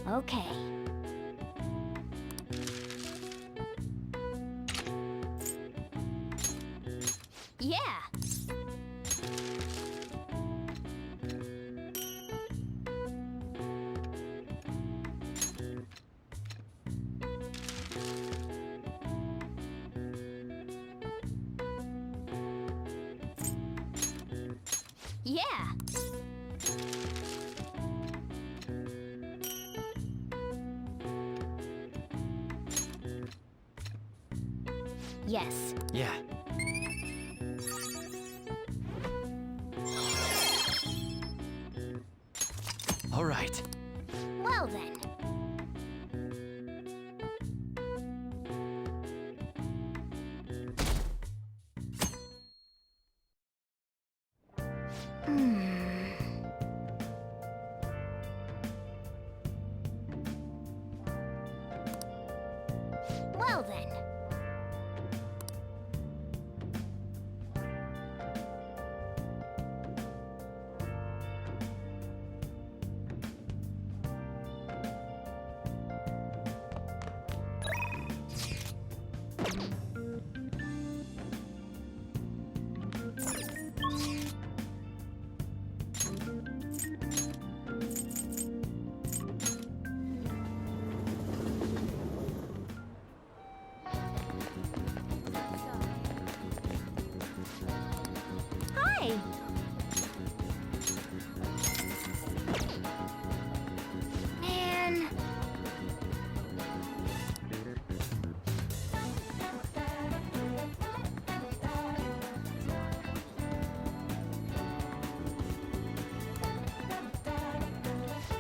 Okay. Yeah! Yeah! Yes. Yeah. All right. Well then. Well then. Hi! Man.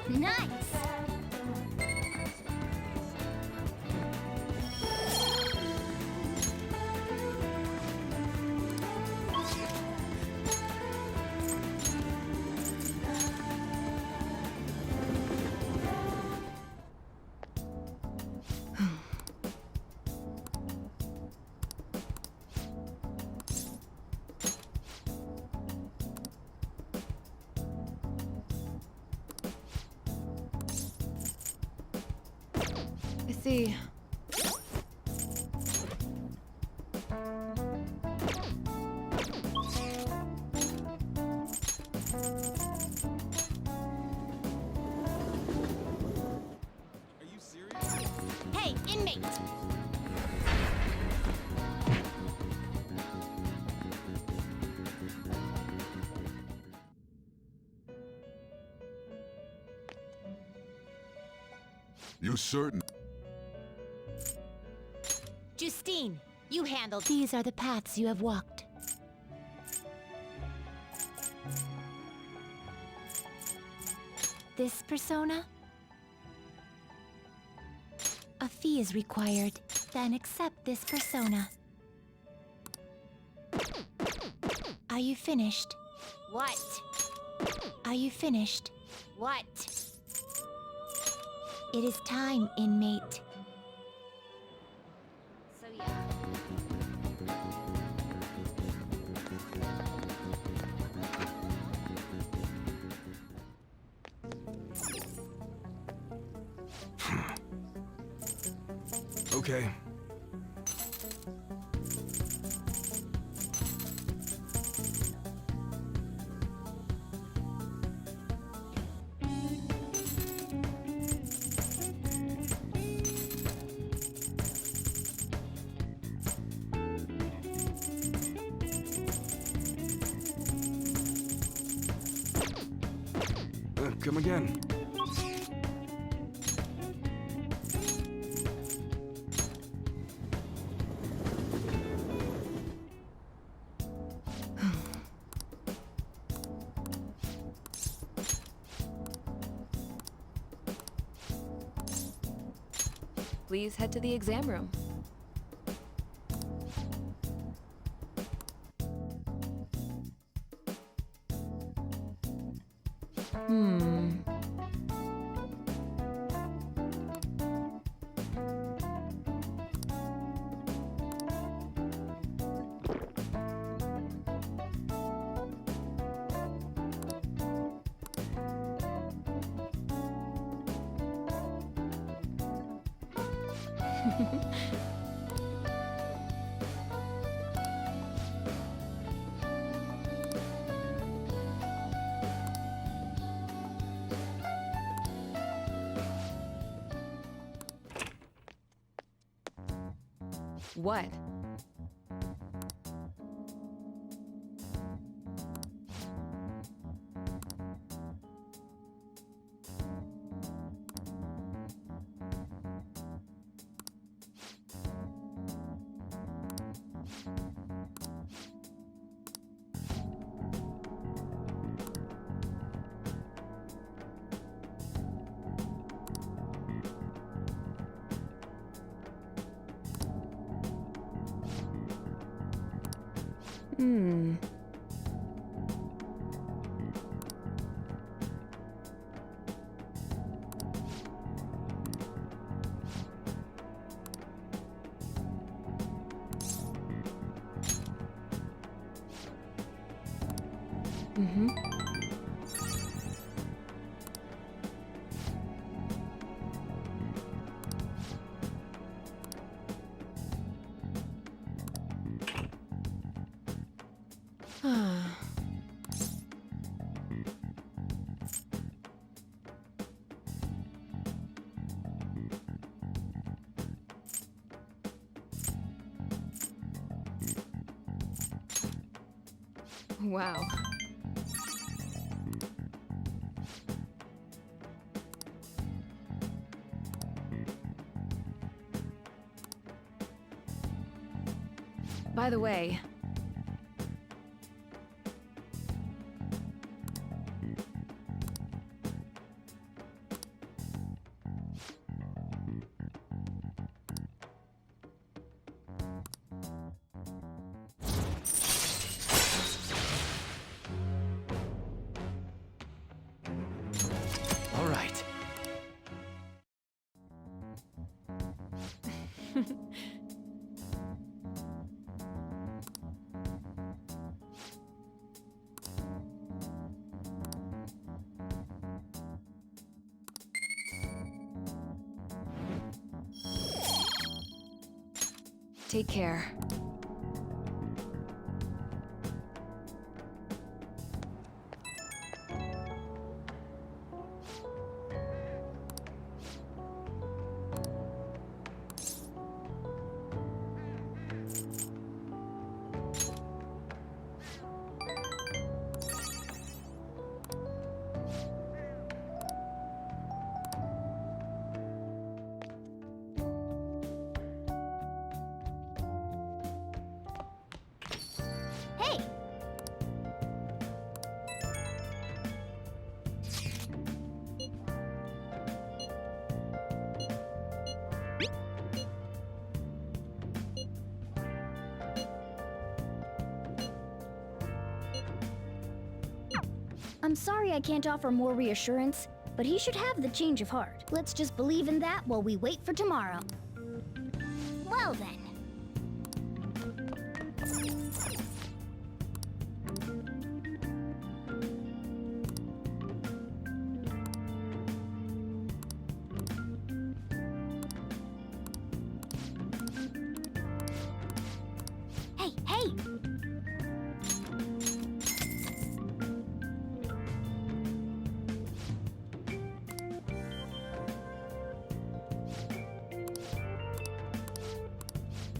Nice! I see. Are you serious? Hey, inmate! You certain? Justine, you handle. These are the paths you have walked. This persona? A fee is required. Then accept this persona. Are you finished? What? Are you finished? What? It is time, inmate. So yeah. Okay. Come again. Please head to the exam room. What? Hmm. Mm-hmm. Wow. By the way, All right. take care. Hey! I'm sorry I can't offer more reassurance, but he should have the change of heart. Let's just believe in that while we wait for tomorrow. Well then. Hey, hey!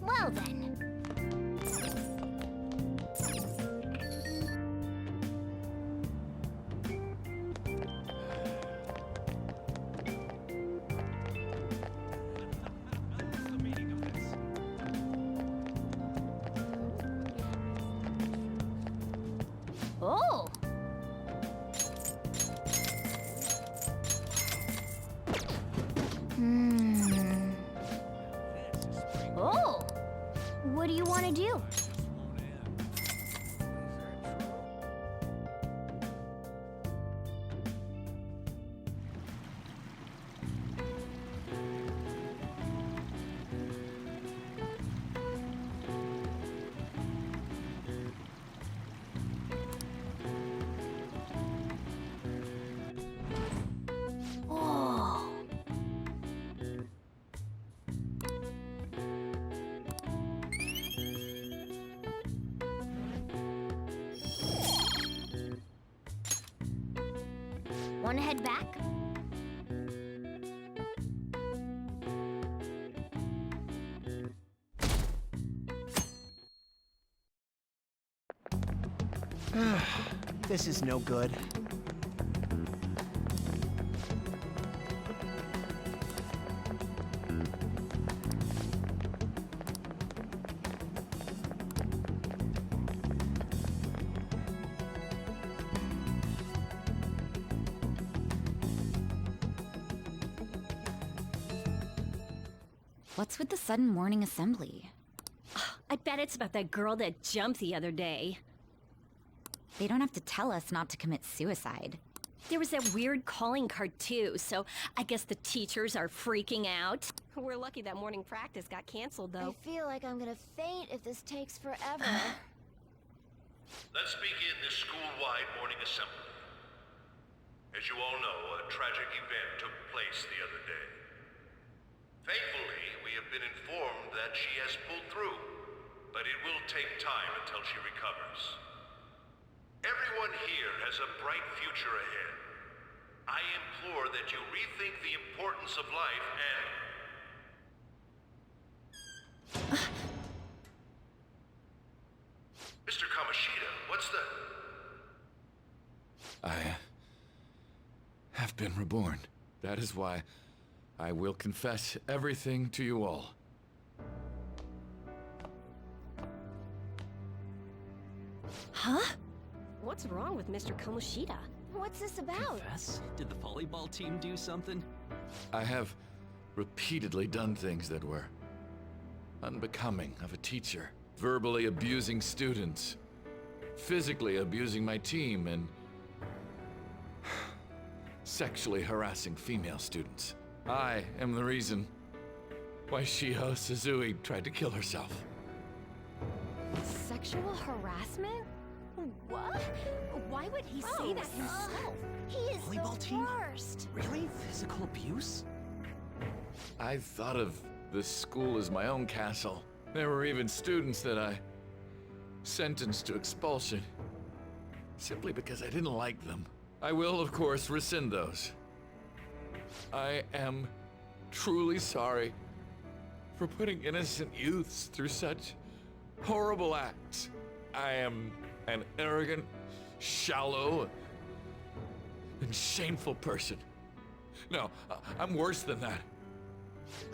Well then. Oh! Oh! What do you want to do? Oh! Wanna head back? This is no good. What's with the sudden morning assembly? I bet it's about that girl that jumped the other day. They don't have to tell us not to commit suicide. There was that weird calling card too, so I guess the teachers are freaking out. We're lucky that morning practice got canceled I though. feel like I'm gonna faint if this takes forever. Let's begin this school-wide morning assembly. As you all know, a tragic event took place the other day. Thankfully, we have been informed that she has pulled through, but it will take time until she recovers. Everyone here has a bright future ahead. I implore that you rethink the importance of life and... Mr. Kamoshida, what's the... I have been reborn. That is why I will confess everything to you all. Huh? What's wrong with Mr. Kamoshida? What's this about? Confess? Did the volleyball team do something? I have repeatedly done things that were unbecoming of a teacher. Verbally abusing students, physically abusing my team, and sexually harassing female students. I am the reason why Shiho Suzui tried to kill herself. Sexual harassment? What? Why would he say that himself? He is Volleyball the team? worst. Really? Physical abuse? I thought of this school as my own castle. There were even students that I sentenced to expulsion, simply because I didn't like them. I will, of course, rescind those. I am truly sorry for putting innocent youths through such horrible acts. I am an arrogant, shallow, and shameful person. No, I'm worse than that.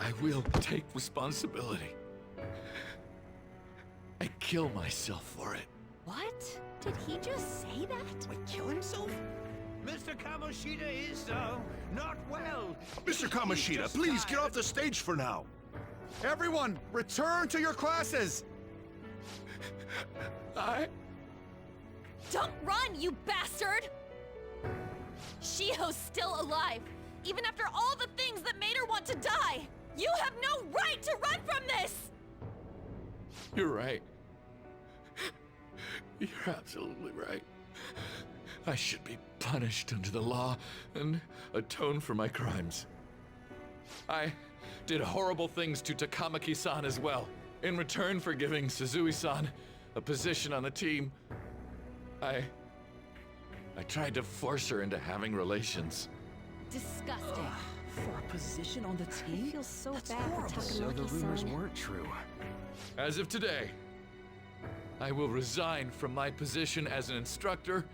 I will take responsibility. I kill myself for it. What? Did he just say that? Wait, kill himself? Mr. Kamoshida is, not well. Mr. Kamoshida, please get off the stage for now. Everyone, return to your classes! Don't run, you bastard! Shiho's still alive, even after all the things that made her want to die! You have no right to run from this! You're right. You're absolutely right. I should be punished under the law and atone for my crimes. I did horrible things to Takamaki-san as well. In return for giving Suzui-san a position on the team, I tried to force her into having relations. Disgusting. For a position on the I team? feel so That's bad horrible. for So the rumors Takamaki-san. weren't true. As of today, I will resign from my position as an instructor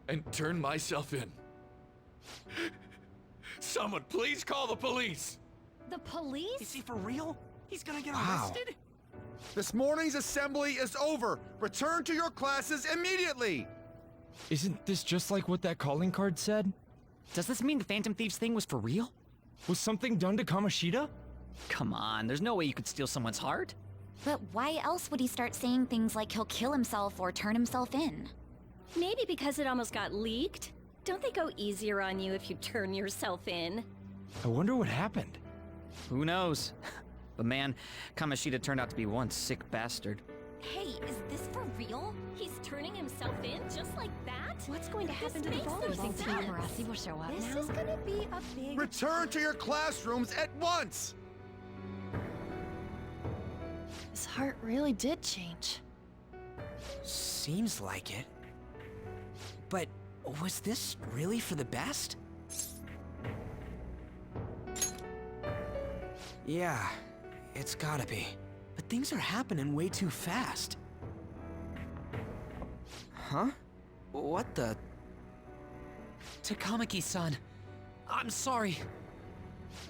and turn myself in. Someone please call the police! The police? Is he for real? He's gonna get Wow. arrested? This morning's assembly is over. Return to your classes immediately! Isn't this just like what that calling card said? Does this mean the Phantom Thieves thing was for real? Was something done to Kamoshida? Come on, there's no way you could steal someone's heart. But why else would he start saying things like he'll kill himself or turn himself in? Maybe because it almost got leaked. Don't they go easier on you if you turn yourself in? I wonder what happened. Who knows? But man, Kamoshida turned out to be one sick bastard. Hey, is this for real? He's turning himself in just like that? What's going to happen to the makes no volleyball sense. team? Marassi will show up This is gonna be a big... Return to your classrooms at once! His heart really did change. Seems like it. But Was this really for the best? Yeah, it's gotta be. But things are happening way too fast. Huh? What the? Takamaki-san, I'm sorry.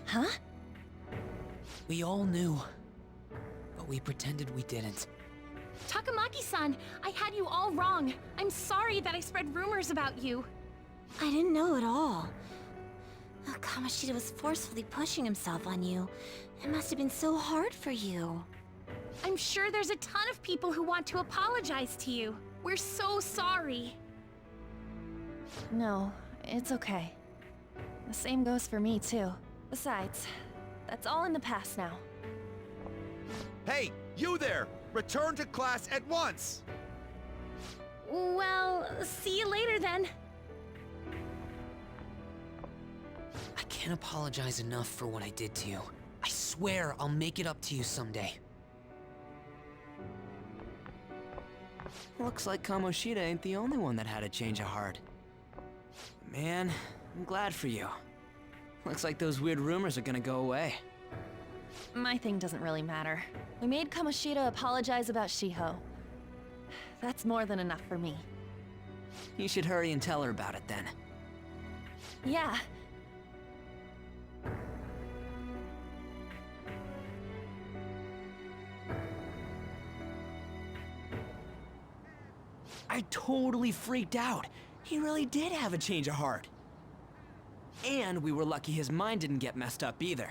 Huh? We all knew, but we pretended we didn't. Takamaki-san, I had you all wrong. I'm sorry that I spread rumors about you. I didn't know at all. Kamoshida was forcefully pushing himself on you. It must have been so hard for you. I'm sure there's a ton of people who want to apologize to you. We're so sorry. No, it's okay. The same goes for me, too. Besides, that's all in the past now. Hey, you there! Return to class at once! Well, see you later then. I can't apologize enough for what I did to you. I swear I'll make it up to you someday. Looks like Kamoshida ain't the only one that had a change of heart. Man, I'm glad for you. Looks like those weird rumors are gonna go away. My thing doesn't really matter. We made Kamoshida apologize about Shiho. That's more than enough for me. You should hurry and tell her about it then. Yeah. I totally freaked out. He really did have a change of heart. And we were lucky his mind didn't get messed up either.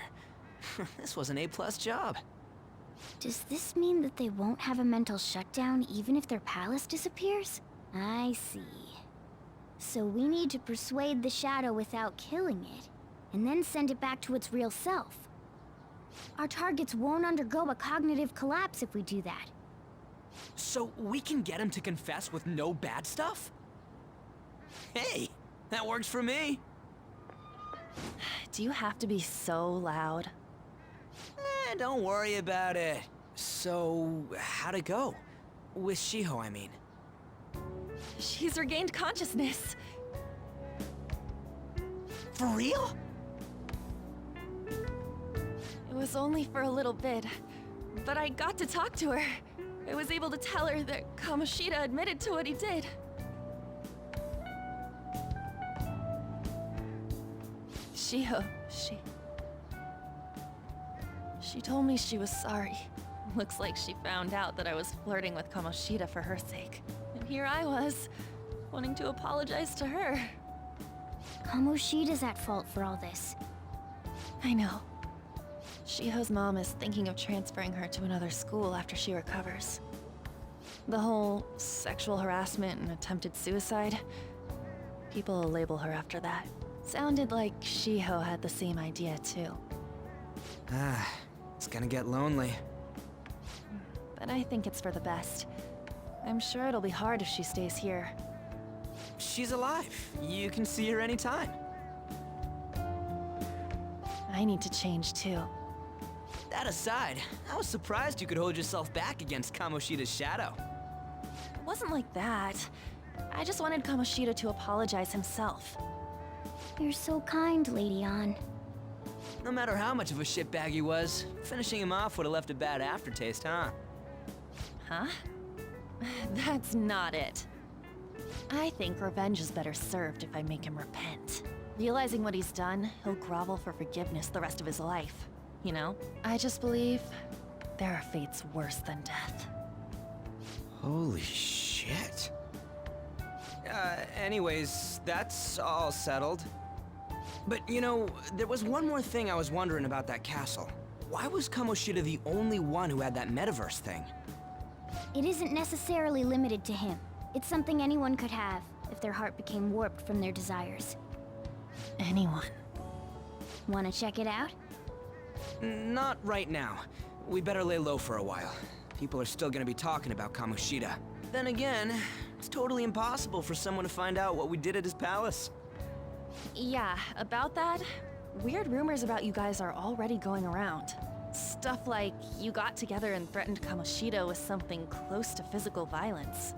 This was an A+ job. Does this mean that they won't have a mental shutdown even if their palace disappears? I see. So we need to persuade the shadow without killing it, and then send it back to its real self. Our targets won't undergo a cognitive collapse if we do that. So we can get him to confess with no bad stuff? Hey, that works for me. Do you have to be so loud? Don't worry about it. So, how'd it go? With Shiho, I mean. She's regained consciousness. For real? It was only for a little bit, but I got to talk to her. I was able to tell her that Kamoshida admitted to what he did. Shiho, She told me she was sorry. Looks like she found out that I was flirting with Kamoshida for her sake. And here I was, wanting to apologize to her. Kamoshida's at fault for all this. I know. Shiho's mom is thinking of transferring her to another school after she recovers. The whole sexual harassment and attempted suicide, people will label her after that. Sounded like Shiho had the same idea too. It's gonna get lonely. But I think it's for the best. I'm sure it'll be hard if she stays here. She's alive. You can see her anytime. I need to change too. That aside, I was surprised you could hold yourself back against Kamoshida's shadow. It wasn't like that. I just wanted Kamoshida to apologize himself. You're so kind, Lady Ann. No matter how much of a shitbag he was, finishing him off would have left a bad aftertaste, huh? Huh? That's not it. I think revenge is better served if I make him repent. Realizing what he's done, he'll grovel for forgiveness the rest of his life. You know? I just believe there are fates worse than death. Holy shit. Anyways, that's all settled. But, you know, there was one more thing I was wondering about that castle. Why was Kamoshida the only one who had that metaverse thing? It isn't necessarily limited to him. It's something anyone could have, if their heart became warped from their desires. Anyone. Wanna check it out? Not right now. We better lay low for a while. People are still gonna be talking about Kamoshida. Then again, it's totally impossible for someone to find out what we did at his palace. Yeah, about that, weird rumors about you guys are already going around. Stuff like you got together and threatened Kamoshida with something close to physical violence.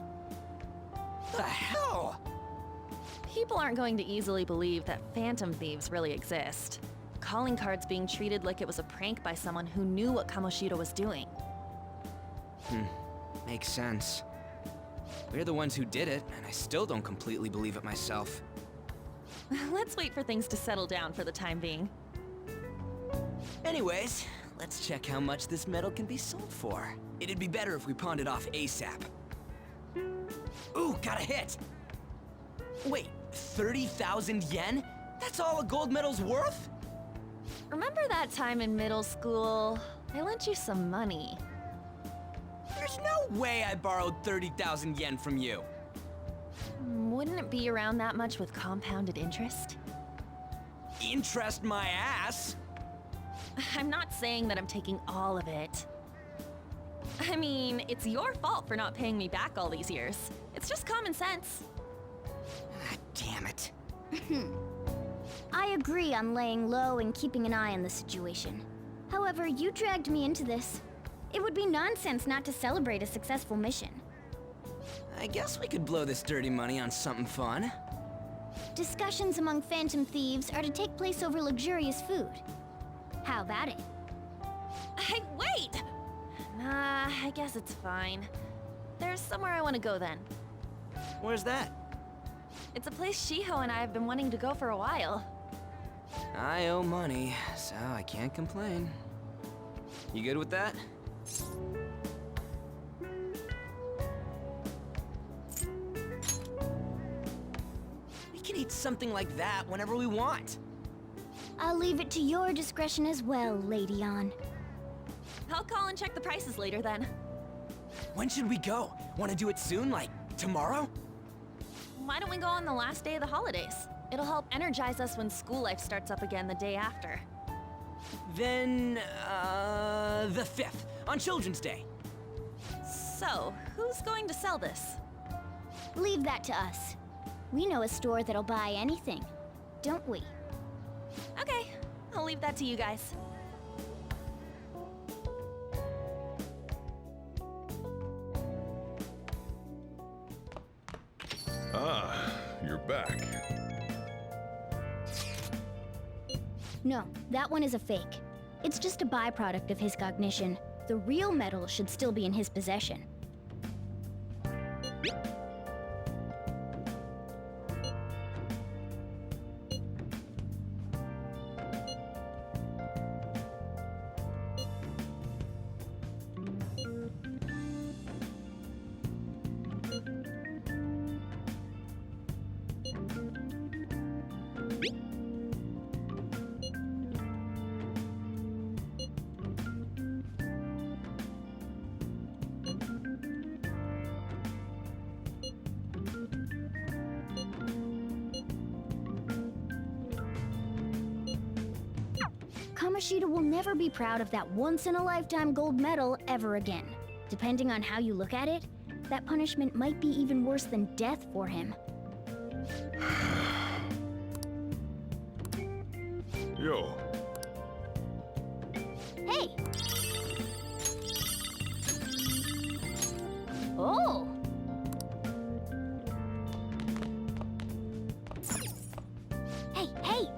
The hell? He People aren't going to easily believe that phantom thieves really exist. Calling cards being treated like it was a prank by someone who knew what Kamoshida was doing. Makes sense. We're the ones who did it, and I still don't completely believe it myself. Let's wait for things to settle down for the time being. Anyways, let's check how much this metal can be sold for. It'd be better if we pawned it off ASAP. Ooh, got a hit! Wait, 30,000 yen? That's all a gold medal's worth? Remember that time in middle school? I lent you some money. There's no way I borrowed 30,000 yen from you. Wouldn't it be around that much with compounded interest? Interest my ass? I'm not saying that I'm taking all of it. I mean, it's your fault for not paying me back all these years. It's just common sense. Ah, damn it. I agree on laying low and keeping an eye on the situation. However, you dragged me into this. It would be nonsense not to celebrate a successful mission. I guess we could blow this dirty money on something fun. Discussions among phantom thieves are to take place over luxurious food. How about it? Hey, wait! Nah, I guess it's fine. There's somewhere I want to go then. Where's that? It's a place Shiho and I have been wanting to go for a while. I owe money, so I can't complain. You good with that? We can eat something like that whenever we want. I'll leave it to your discretion as well, Lady On. I'll call and check the prices later then. When should we go? Want to do it soon, like tomorrow? Why don't we go on the last day of the holidays? It'll help energize us when school life starts up again the day after. Then, the 5th, on Children's Day. So, who's going to sell this? Leave that to us. We know a store that'll buy anything, don't we? Okay, I'll leave that to you guys. Ah, you're back. No, that one is a fake. It's just a byproduct of his cognition. The real metal should still be in his possession. Kamoshida will never be proud of that once-in-a-lifetime gold medal ever again. Depending on how you look at it, that punishment might be even worse than death for him. Yo. Hey! Oh! Hey, hey!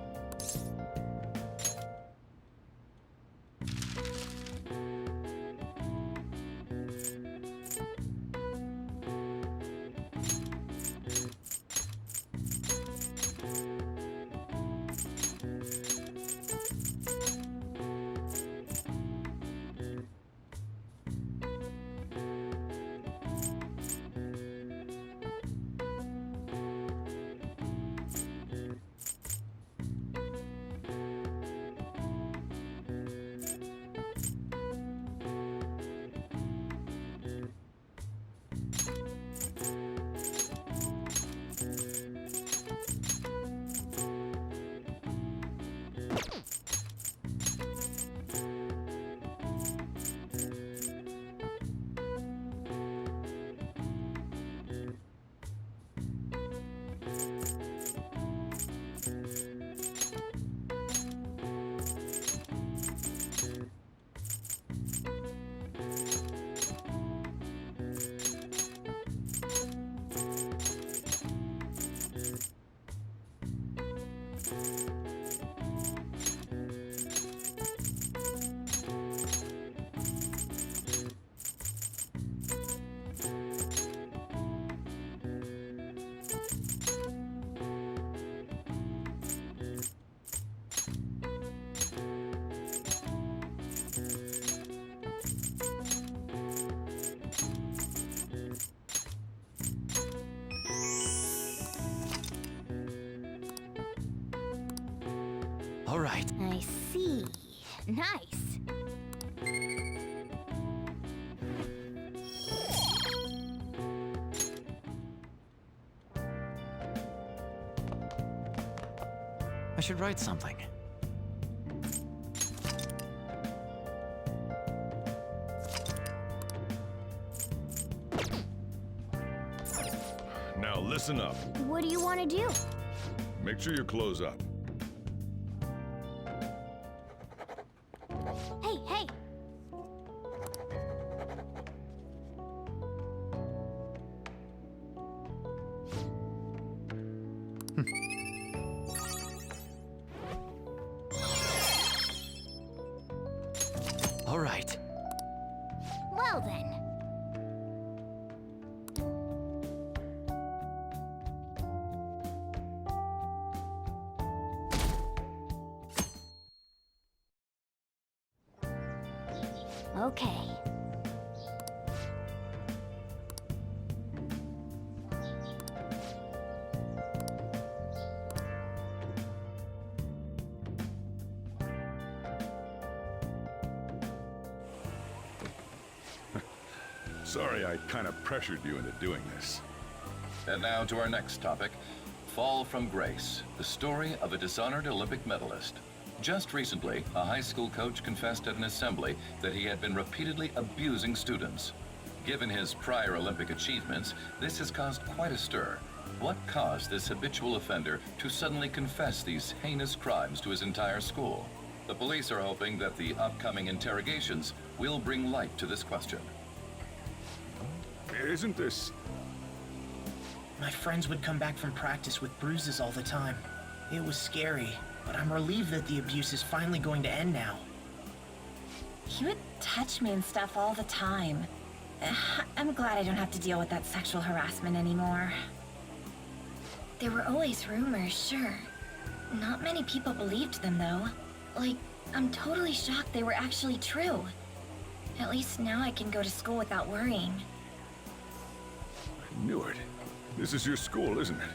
All right. I see. Nice. I should write something. Now listen up. What do you want to do? Make sure your clothes up. Hey, hey! All right. Well then. Okay. Sorry I kind of pressured you into doing this. And now to our next topic, Fall from Grace, the story of a dishonored Olympic medalist. Just recently, a high school coach confessed at an assembly that he had been repeatedly abusing students. Given his prior Olympic achievements, this has caused quite a stir. What caused this habitual offender to suddenly confess these heinous crimes to his entire school? The police are hoping that the upcoming interrogations will bring light to this question. Isn't this... My friends would come back from practice with bruises all the time. It was scary, but I'm relieved that the abuse is finally going to end now. He would touch me and stuff all the time. I'm glad I don't have to deal with that sexual harassment anymore. There were always rumors, sure. Not many people believed them, though. Like, I'm totally shocked they were actually true. At least now I can go to school without worrying. I knew it. This is your school, isn't it?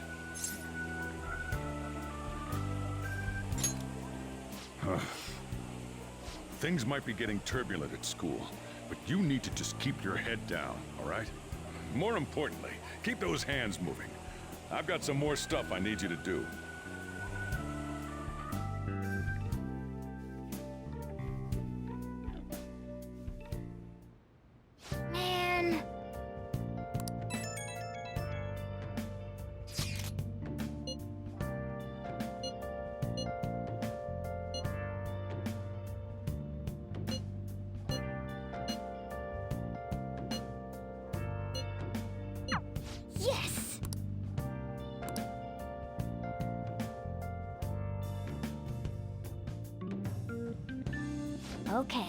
Things might be getting turbulent at school, but you need to just keep your head down, all right? More importantly, keep those hands moving. I've got some more stuff I need you to do. Man. Yes! Okay.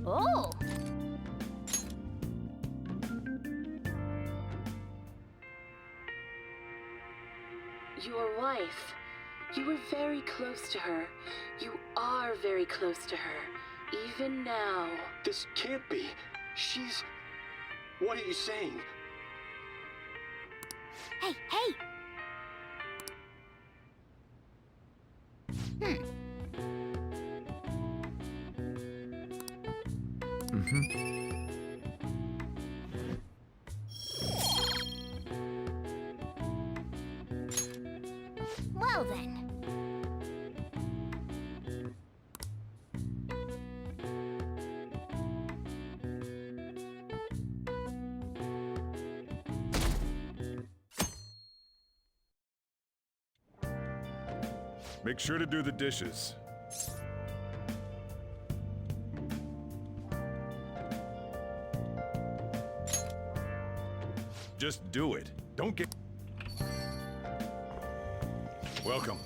Oh! Your wife. You were very close to her. You are very close to her. Even now. This can't be. She's... What are you saying? Hey, hey! Well then. Make sure to do the dishes. Just do it. Don't get... Welcome.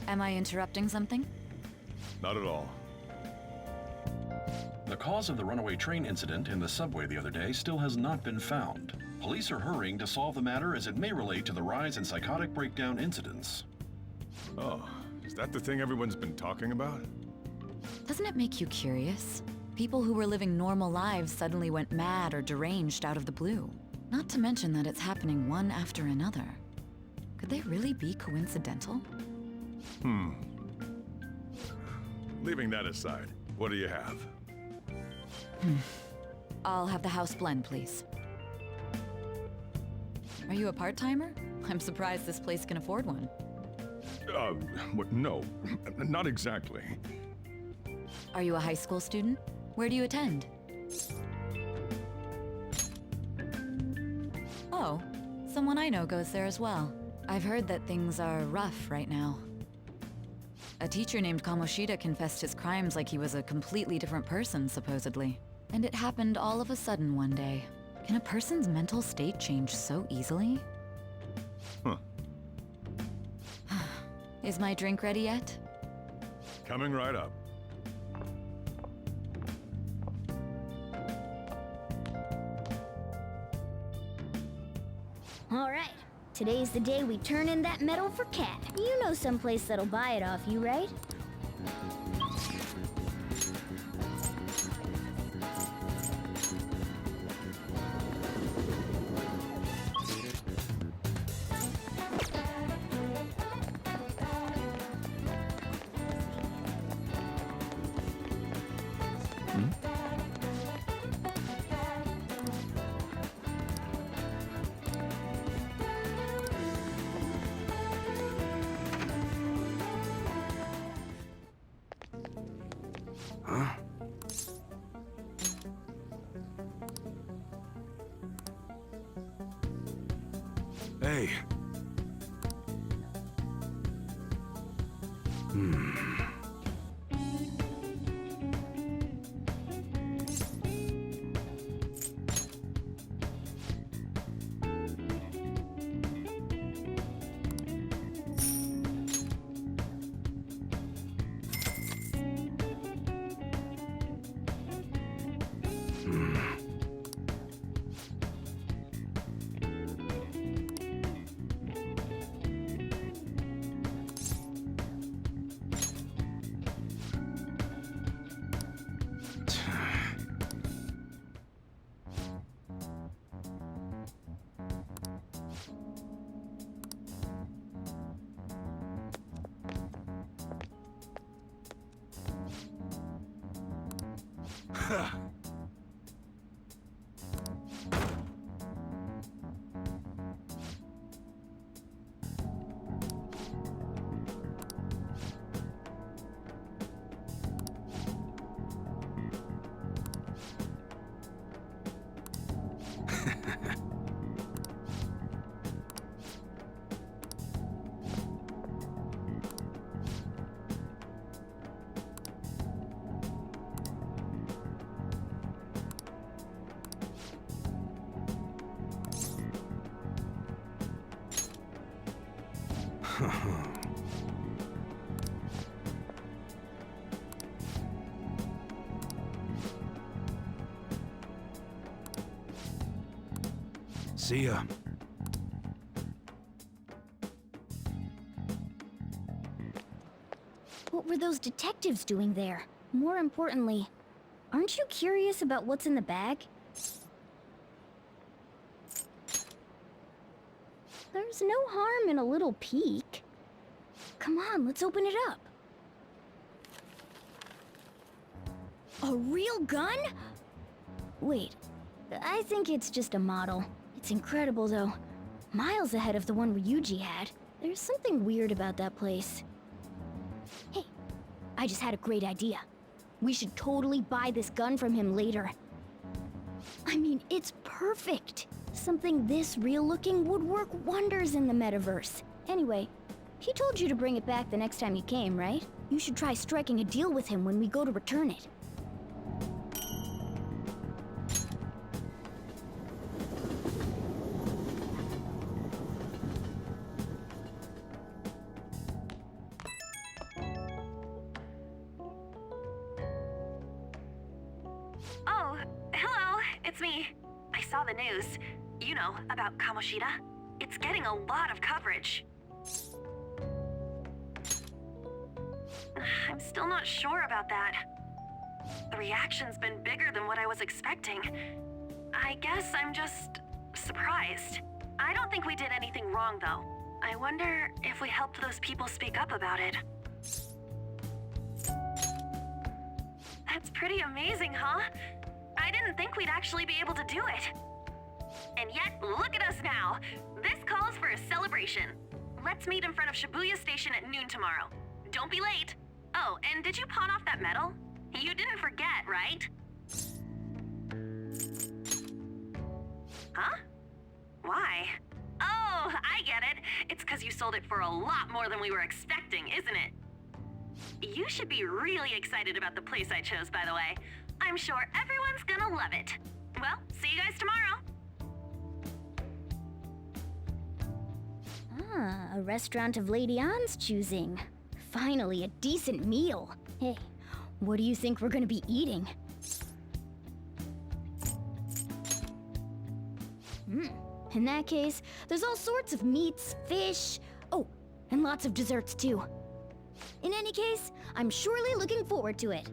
Am I interrupting something? Not at all. The cause of the runaway train incident in the subway the other day still has not been found. Police are hurrying to solve the matter as it may relate to the rise in psychotic breakdown incidents. Oh, is that the thing everyone's been talking about? Doesn't it make you curious? People who were living normal lives suddenly went mad or deranged out of the blue. Not to mention that it's happening one after another. Could they really be coincidental? Leaving that aside, what do you have? I'll have the house blend, please. Are you a part-timer? I'm surprised this place can afford one. No, not exactly. Are you a high school student? Where do you attend? Oh, someone I know goes there as well. I've heard that things are rough right now. A teacher named Kamoshida confessed his crimes like he was a completely different person, supposedly. And it happened all of a sudden one day. Can a person's mental state change so easily? Huh. Is my drink ready yet? Coming right up. All right. Today's the day we turn in that medal for Cat. You know someplace that'll buy it off you, right? Hey. See ya. What were those detectives doing there? More importantly, aren't you curious about what's in the bag? There's no harm in a little peek. Come on, let's open it up. A real gun? Wait, I think it's just a model. It's incredible, though. Miles ahead of the one Ryuji had. There's something weird about that place. Hey, I just had a great idea. We should totally buy this gun from him later. I mean, it's perfect. Something this real-looking would work wonders in the metaverse. Anyway, he told you to bring it back the next time you came, right? You should try striking a deal with him when we go to return it. Oh, hello, it's me. I saw the news. You know, about Kamoshida. It's getting a lot of coverage. I'm still not sure about that. The reaction's been bigger than what I was expecting. I guess I'm just surprised. I don't think we did anything wrong, though. I wonder if we helped those people speak up about it. That's pretty amazing, huh? I didn't think we'd actually be able to do it. And yet, look at us now. This calls for a celebration. Let's meet in front of Shibuya Station at noon tomorrow. Don't be late. Oh, and did you pawn off that medal? You didn't forget, right? Huh? Why? Oh, I get it. It's because you sold it for a lot more than we were expecting, isn't it? You should be really excited about the place I chose, by the way. I'm sure everyone's gonna love it. Well, see you guys tomorrow. Ah, a restaurant of Lady Ann's choosing. Finally, a decent meal. Hey, what do you think we're gonna be eating? In that case, there's all sorts of meats, fish, oh, and lots of desserts too. In any case, I'm surely looking forward to it.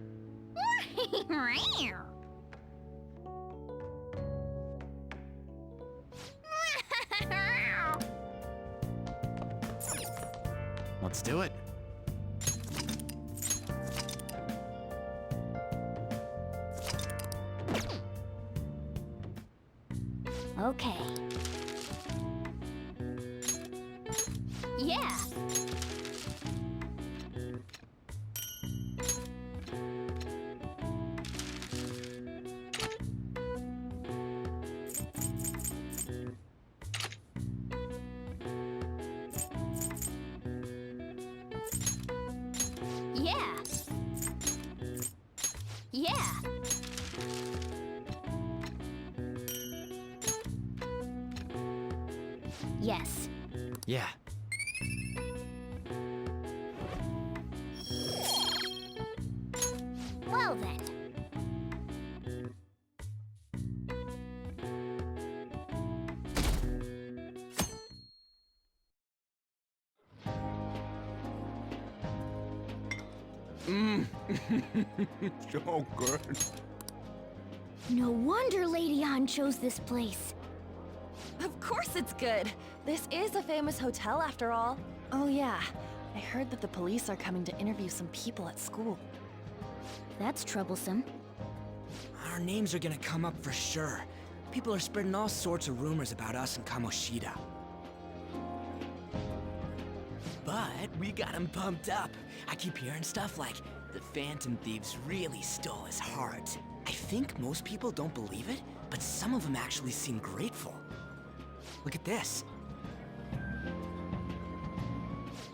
Let's do it. Okay. Yeah. Yeah. Yeah. Yes. Yeah. Well then. So good. No wonder Lady Ann chose this place. Of course it's good. This is a famous hotel after all. Oh yeah, I heard that the police are coming to interview some people at school. That's troublesome. Our names are gonna come up for sure. People are spreading all sorts of rumors about us and Kamoshida. But we got him pumped up. I keep hearing stuff like, the Phantom Thieves really stole his heart. I think most people don't believe it, but some of them actually seem grateful. Look at this.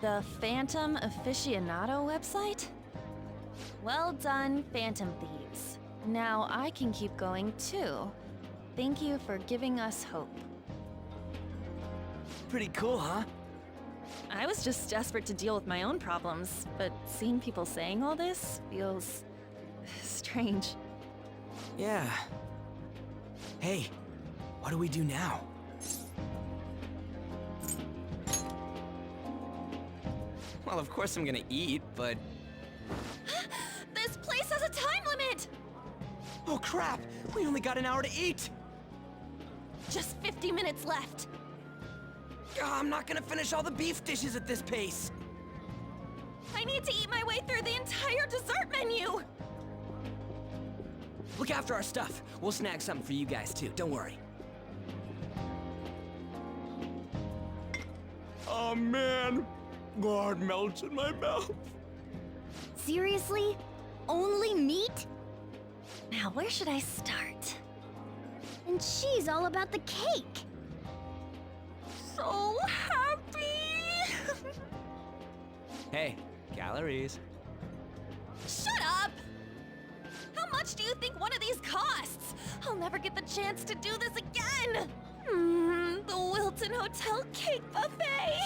The Phantom Aficionado website? Well done, Phantom Thieves. Now I can keep going too. Thank you for giving us hope. Pretty cool, huh? I was just desperate to deal with my own problems, but seeing people saying all this feels strange. Yeah. Hey, what do we do now? Well, of course I'm gonna eat, but... This place has a time limit! Oh crap! We only got an hour to eat! Just 50 minutes left. I'm not gonna finish all the beef dishes at this pace! I need to eat my way through the entire dessert menu! Look after our stuff. We'll snag something for you guys too, don't worry. Oh man, God melts in my mouth. Seriously? Only meat? Now where should I start? And she's all about the cake. So happy! Hey, calories. Shut up! How much do you think one of these costs? I'll never get the chance to do this again! The Wilton Hotel Cake Buffet!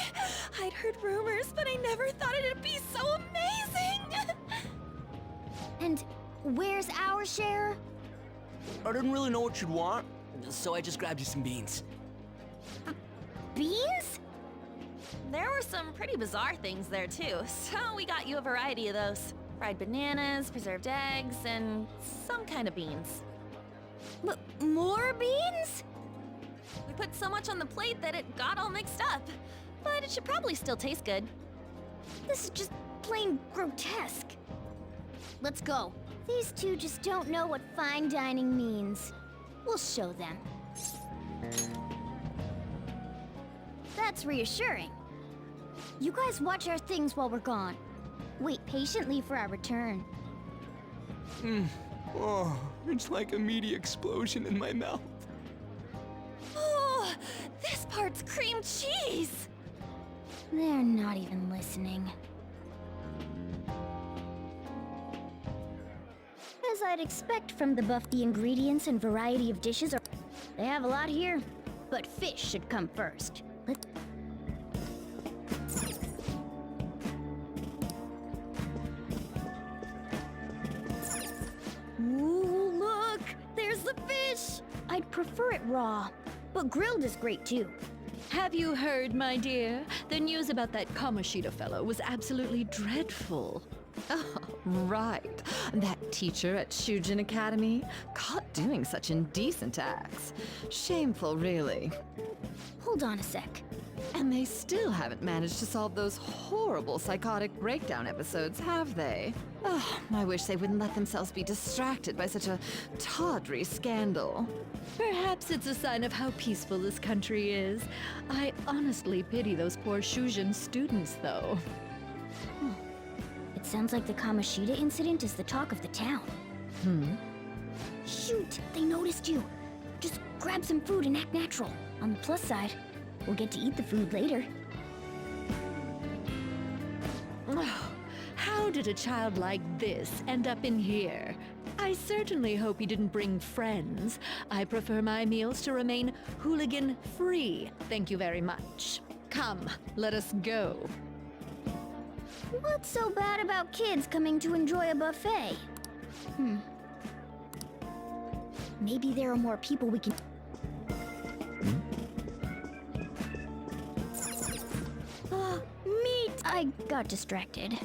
I'd heard rumors, but I never thought it'd be so amazing! And where's our share? I didn't really know what you'd want, so I just grabbed you some beans. Beans? There were some pretty bizarre things there too, so we got you a variety of those. Fried bananas, preserved eggs, and some kind of beans. More beans? We put so much on the plate that it got all mixed up. But it should probably still taste good. This is just plain grotesque. Let's go. These two just don't know what fine dining means. We'll show them. That's reassuring. You guys watch our things while we're gone. Wait patiently for our return. Oh, it's like a meaty explosion in my mouth. Oh, this part's cream cheese! They're not even listening. As I'd expect from the buff, the ingredients and variety of dishes are... They have a lot here, but fish should come first. Ooh, look! There's the fish! I'd prefer it raw, but grilled is great too. Have you heard, my dear? The news about that Kamoshida fellow was absolutely dreadful. Oh, right. That teacher at Shujin Academy, caught doing such indecent acts. Shameful, really. Hold on a sec. And they still haven't managed to solve those horrible psychotic breakdown episodes, have they? Oh, I wish they wouldn't let themselves be distracted by such a tawdry scandal. Perhaps it's a sign of how peaceful this country is. I honestly pity those poor Shujin students, though. It sounds like the Kamoshida incident is the talk of the town. Shoot, they noticed you. Just grab some food and act natural. On the plus side, we'll get to eat the food later. Oh, how did a child like this end up in here? I certainly hope he didn't bring friends. I prefer my meals to remain hooligan-free. Thank you very much. Come, let us go. What's so bad about kids coming to enjoy a buffet? Maybe there are more people we can... Meat! I got distracted.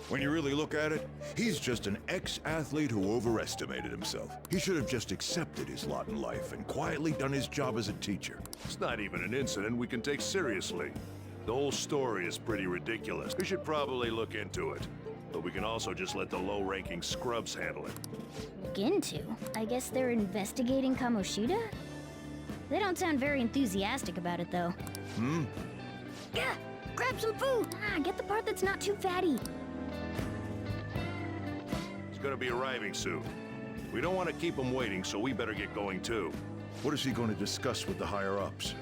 When you really look at it, he's just an ex-athlete who overestimated himself. He should have just accepted his lot in life and quietly done his job as a teacher. It's not even an incident we can take seriously. The whole story is pretty ridiculous. We should probably look into it. But we can also just let the low-ranking scrubs handle it. Look into? I guess they're investigating Kamoshida? They don't sound very enthusiastic about it, though. Yeah! Grab some food! Get the part that's not too fatty. He's gonna be arriving soon. We don't want to keep him waiting, so we better get going too. What is he going to discuss with the higher-ups?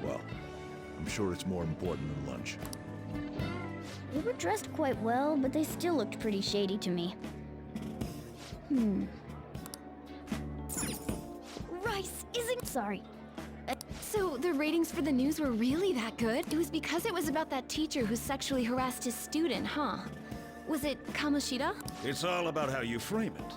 Well, I'm sure it's more important than lunch. They were dressed quite well, but they still looked pretty shady to me. Rice isn't... Sorry. So the ratings for the news were really that good? It was because it was about that teacher who sexually harassed his student, huh? Was it Kamoshida? It's all about how you frame it.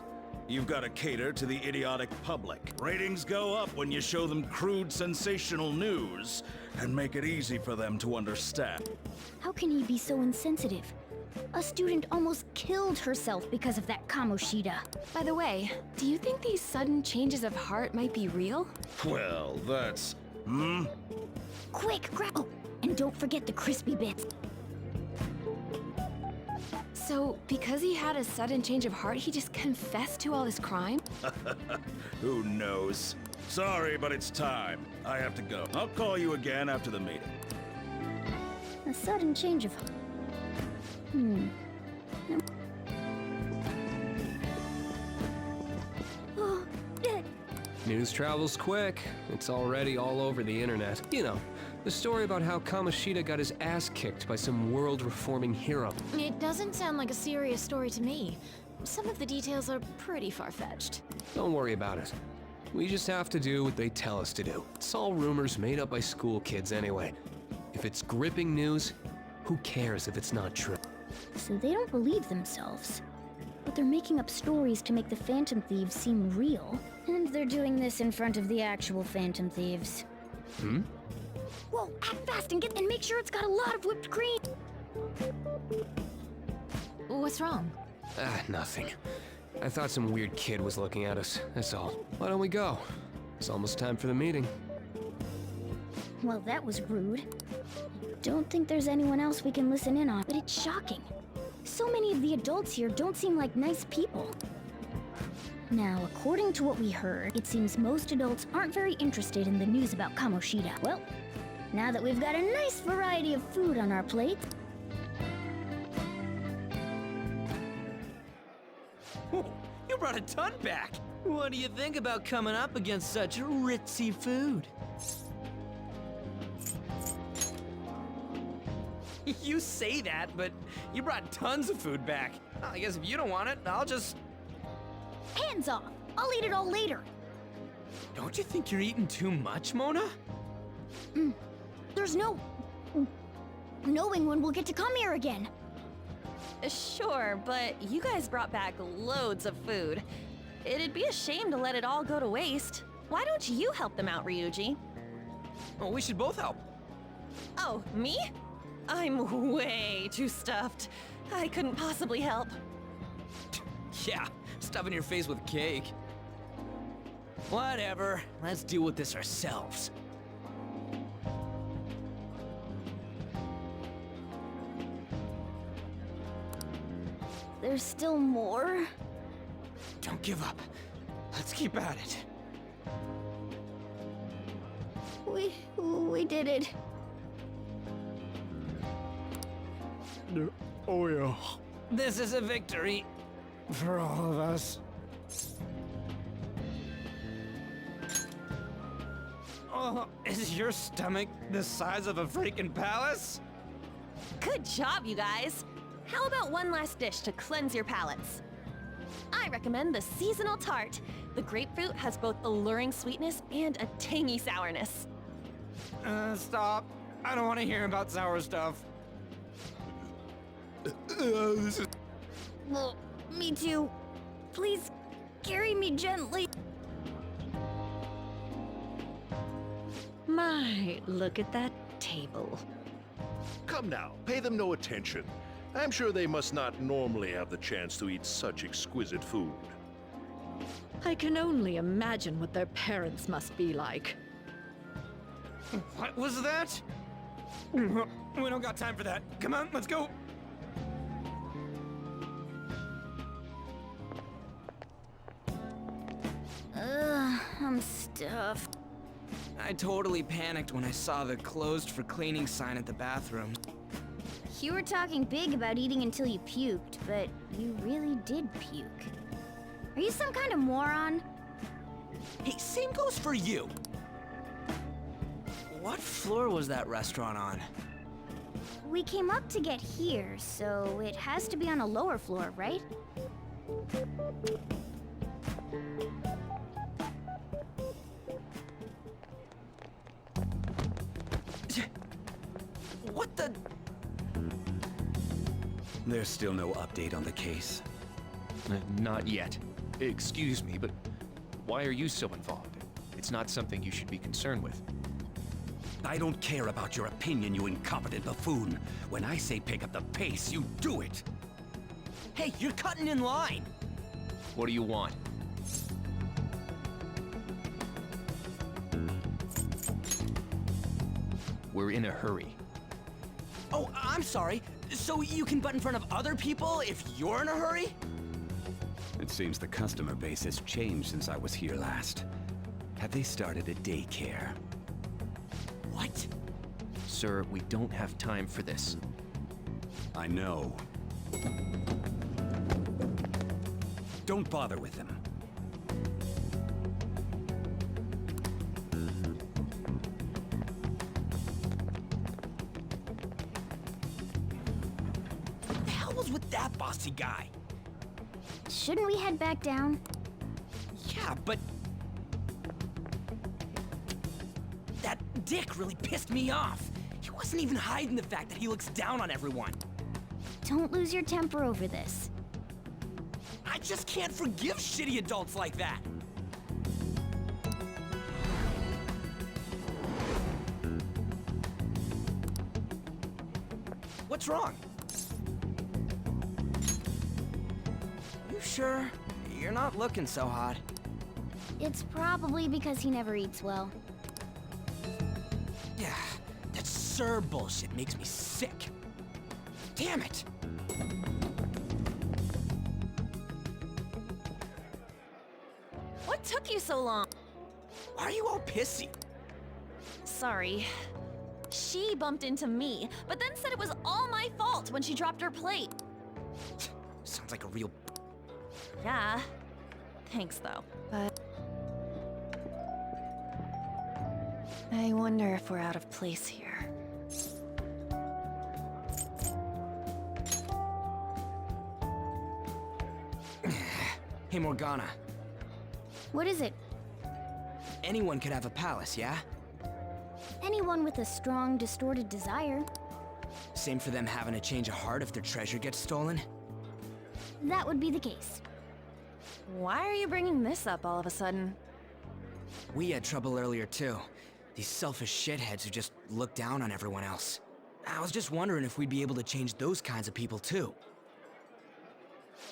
You've got to cater to the idiotic public. Ratings go up when you show them crude, sensational news and make it easy for them to understand. How can he be so insensitive? A student almost killed herself because of that Kamoshida. By the way, do you think these sudden changes of heart might be real? Well, that's... Quick, grab... Oh, and don't forget the crispy bits. So, because he had a sudden change of heart, he just confessed to all this crime? Who knows? Sorry, but it's time. I have to go. I'll call you again after the meeting. A sudden change of... Oh, dead. News travels quick. It's already all over the internet. You know, the story about how Kamoshida got his ass kicked by some world-reforming hero. It doesn't sound like a serious story to me. Some of the details are pretty far-fetched. Don't worry about it. We just have to do what they tell us to do. It's all rumors made up by school kids anyway. If it's gripping news, who cares if it's not true? So they don't believe themselves. But they're making up stories to make the Phantom Thieves seem real. And they're doing this in front of the actual Phantom Thieves. Whoa, act fast and make sure it's got a lot of whipped cream! What's wrong? Nothing. I thought some weird kid was looking at us, that's all. Why don't we go? It's almost time for the meeting. Well, that was rude. Don't think there's anyone else we can listen in on, but it's shocking. So many of the adults here don't seem like nice people. Now, according to what we heard, it seems most adults aren't very interested in the news about Kamoshida. Well, now that we've got a nice variety of food on our plate... You brought a ton back! What do you think about coming up against such ritzy food? You say that, but you brought tons of food back. Well, I guess if you don't want it, I'll just... Hands off! I'll eat it all later! Don't you think you're eating too much, Mona? There's no... knowing when we'll get to come here again. Sure, but you guys brought back loads of food. It'd be a shame to let it all go to waste. Why don't you help them out, Ryuji? Well, we should both help. Oh, me? I'm way too stuffed. I couldn't possibly help. Yeah, stuffing your face with cake. Whatever, let's deal with this ourselves. There's still more? Don't give up. Let's keep at it. We did it. Oh yeah. This is a victory. For all of us. Oh, is your stomach the size of a freaking palace? Good job, you guys. How about one last dish to cleanse your palates? I recommend the seasonal tart. The grapefruit has both alluring sweetness and a tangy sourness. Stop. I don't want to hear about sour stuff. This is... Well, me too. Please, carry me gently. My, look at that table. Come now, pay them no attention. I'm sure they must not normally have the chance to eat such exquisite food. I can only imagine what their parents must be like. What was that? We don't got time for that. Come on, let's go. I'm stuffed. I totally panicked when I saw the closed for cleaning sign at the bathroom. You were talking big about eating until you puked, but you really did puke. Are you some kind of moron? Hey, same goes for you. What floor was that restaurant on? We came up to get here, so it has to be on a lower floor, right? What the... There's still no update on the case. Not yet. Excuse me, but why are you so involved? It's not something you should be concerned with. I don't care about your opinion, you incompetent buffoon. When I say pick up the pace, you do it. Hey, you're cutting in line. What do you want? We're in a hurry. Oh, I'm sorry. So you can butt in front of other people if you're in a hurry? It seems the customer base has changed since I was here last. Have they started a daycare? What? Sir, we don't have time for this. I know. Don't bother with them. What the hell was with that bossy guy? Shouldn't we head back down? Yeah, but... that dick really pissed me off. He wasn't even hiding the fact that he looks down on everyone. Don't lose your temper over this. I just can't forgive shitty adults like that. What's wrong? sure? You're not looking so hot. It's probably because he never eats well. Yeah, that sir bullshit makes me sick. Damn it! What took you so long? Why are you all pissy? Sorry. She bumped into me, but then said it was all my fault when she dropped her plate. Sounds like a real... Yeah. Thanks, though. But... I wonder if we're out of place here. Hey, Morgana. What is it? Anyone could have a palace, yeah? Anyone with a strong, distorted desire. Same for them having a change of heart if their treasure gets stolen? That would be the case. Why are you bringing this up all of a sudden? We had trouble earlier too. These selfish shitheads who just look down on everyone else. I was just wondering if we'd be able to change those kinds of people too.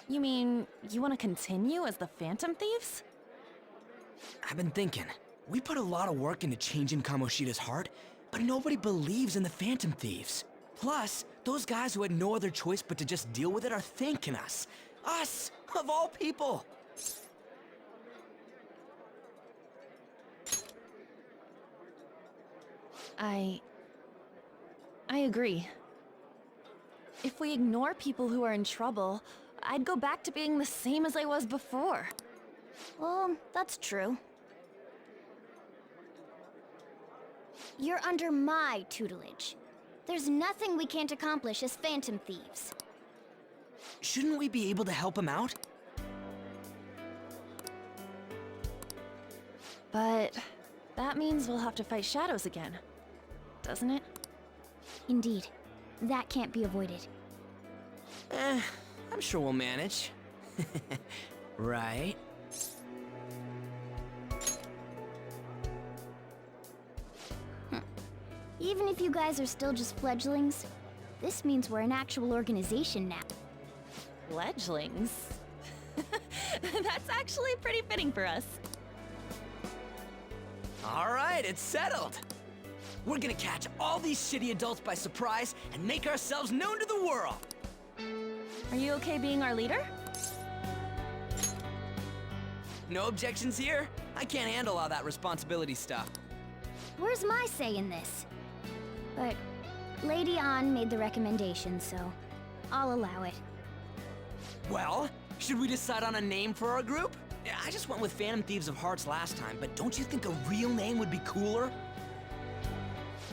You mean, you want to continue as the Phantom Thieves? I've been thinking, we put a lot of work into changing Kamoshida's heart, but nobody believes in the Phantom Thieves. Plus, those guys who had no other choice but to just deal with it are thanking us. Us, of all people! I agree. If we ignore people who are in trouble, I'd go back to being the same as I was before. Well, that's true. You're under my tutelage. There's nothing we can't accomplish as Phantom Thieves. Shouldn't we be able to help him out? But that means we'll have to fight shadows again, doesn't it? Indeed. That can't be avoided. I'm sure we'll manage. Right? Even if you guys are still just fledglings, this means we're an actual organization now. Fledglings? That's actually pretty fitting for us. All right, it's settled. We're gonna catch all these shitty adults by surprise and make ourselves known to the world. Are you okay being our leader? No objections here? I can't handle all that responsibility stuff. Where's my say in this? But Lady An made the recommendation, so I'll allow it. Well, should we decide on a name for our group? I just went with Phantom Thieves of Hearts last time, but don't you think a real name would be cooler?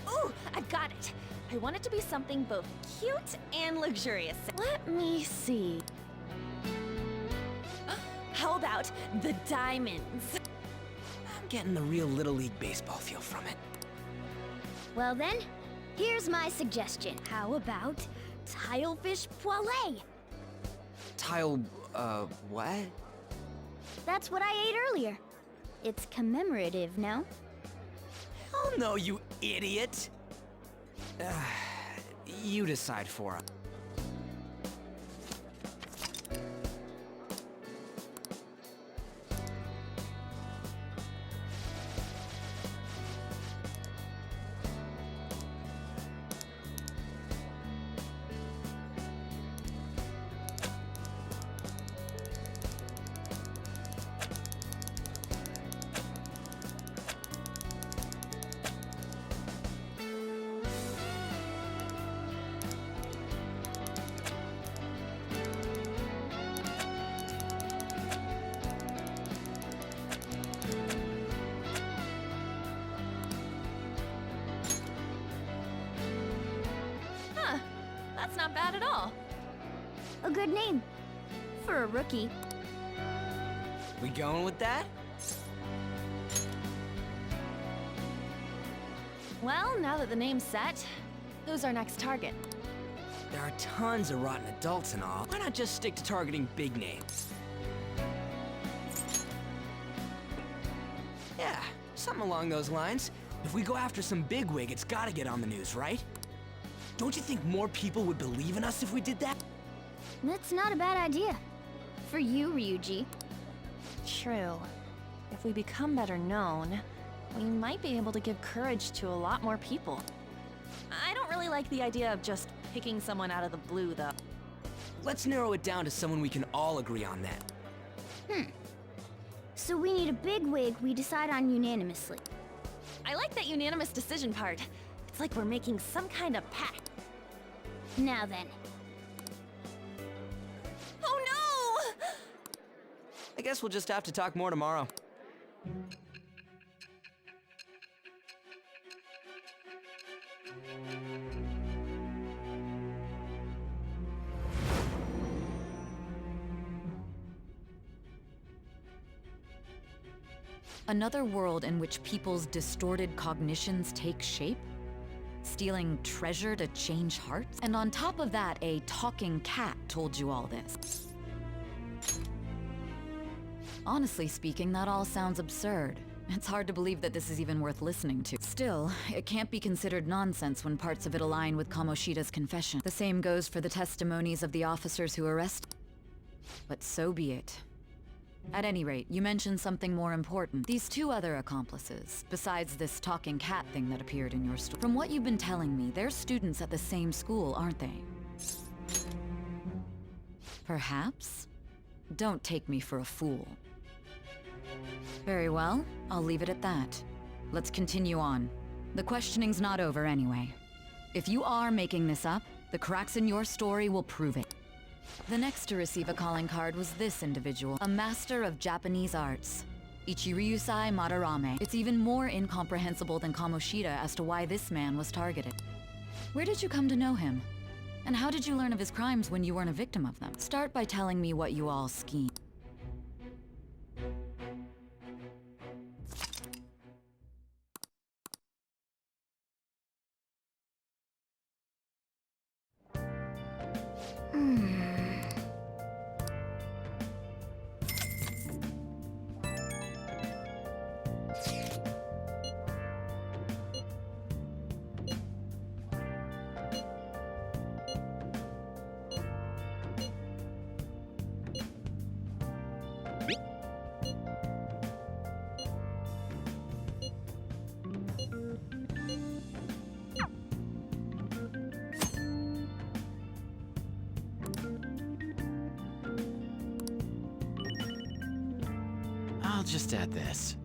Ooh, I've got it. I want it to be something both cute and luxurious. Let me see. How about the Diamonds? I'm getting the real Little League Baseball feel from it. Well then, here's my suggestion. How about Tilefish Poêlée? What? That's what I ate earlier. It's commemorative, no? Oh no, you idiot! You decide for us. That's not bad at all. A good name. For a rookie. We going with that? Well, now that the name's set, who's our next target? There are tons of rotten adults and all. Why not just stick to targeting big names? Yeah, something along those lines. If we go after some bigwig, it's gotta get on the news, right? Don't you think more people would believe in us if we did that? That's not a bad idea. for you, Ryuji. True. If we become better known, we might be able to give courage to a lot more people. I don't really like the idea of just picking someone out of the blue, though. Let's narrow it down to someone we can all agree on then. So we need a big wig we decide on unanimously. I like that unanimous decision part. It's like we're making some kind of pact. Now then. Oh no! I guess we'll just have to talk more tomorrow. Another world in which people's distorted cognitions take shape? Stealing treasure to change hearts? And on top of that, a talking cat told you all this. Honestly speaking, that all sounds absurd. It's hard to believe that this is even worth listening to. Still, it can't be considered nonsense when parts of it align with Kamoshida's confession. The same goes for the testimonies of the officers who arrested. But so be it. At any rate, you mentioned something more important. These two other accomplices, besides this talking cat thing that appeared in your story. From what you've been telling me, they're students at the same school, aren't they? Perhaps? Don't take me for a fool. Very well, I'll leave it at that. Let's continue on. The questioning's not over anyway. If you are making this up, the cracks in your story will prove it. The next to receive a calling card was this individual, a master of Japanese arts, Ichiryusai Madarame. It's even more incomprehensible than Kamoshida as to why this man was targeted. Where did you come to know him? And how did you learn of his crimes when you weren't a victim of them? Start by telling me what you all schemed. I'll just add this.